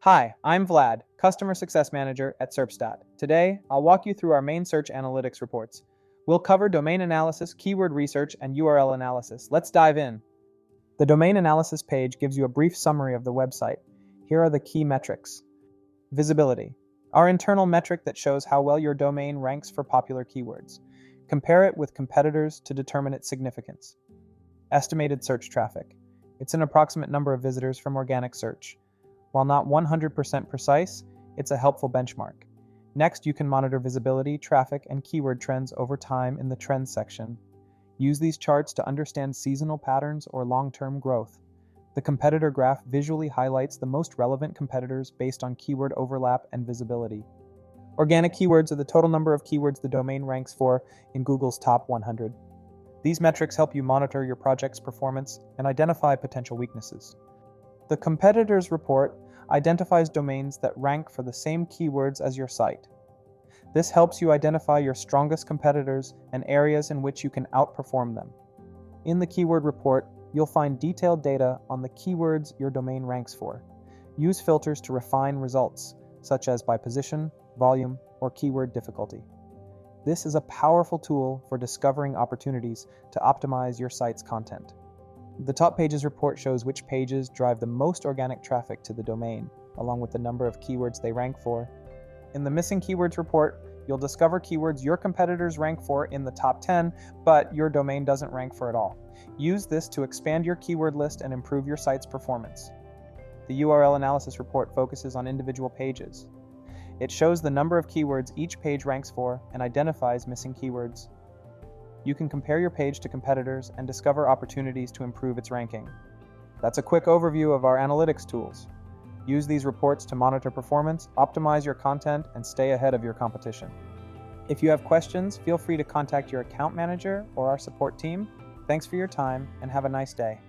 Hi, I'm Vlad, Customer Success Manager at Serpstat. Today, I'll walk you through our main search analytics reports. We'll cover domain analysis, keyword research, and URL analysis. Let's dive in. The domain analysis page gives you a brief summary of the website. Here are the key metrics. Visibility, our internal metric that shows how well your domain ranks for popular keywords. Compare it with competitors to determine its significance. Estimated search traffic, it's an approximate number of visitors from organic search. While not 100% precise, it's a helpful benchmark. Next, you can monitor visibility, traffic, and keyword trends over time in the Trends section. Use these charts to understand seasonal patterns or long-term growth. The competitor graph visually highlights the most relevant competitors based on keyword overlap and visibility. Organic keywords are the total number of keywords the domain ranks for in Google's top 100. These metrics help you monitor your project's performance and identify potential weaknesses. The competitors report identifies domains that rank for the same keywords as your site. This helps you identify your strongest competitors and areas in which you can outperform them. In the keyword report, you'll find detailed data on the keywords your domain ranks for. Use filters to refine results, such as by position, volume, or keyword difficulty. This is a powerful tool for discovering opportunities to optimize your site's content. The top pages report shows which pages drive the most organic traffic to the domain, along with the number of keywords they rank for. In the missing keywords report, you'll discover keywords your competitors rank for in the top 10, but your domain doesn't rank for at all. Use this to expand your keyword list and improve your site's performance. The URL analysis report focuses on individual pages. It shows the number of keywords each page ranks for and identifies missing keywords. You can compare your page to competitors and discover opportunities to improve its ranking. That's a quick overview of our analytics tools. Use these reports to monitor performance, optimize your content, and stay ahead of your competition. If you have questions, feel free to contact your account manager or our support team. Thanks for your time, and have a nice day.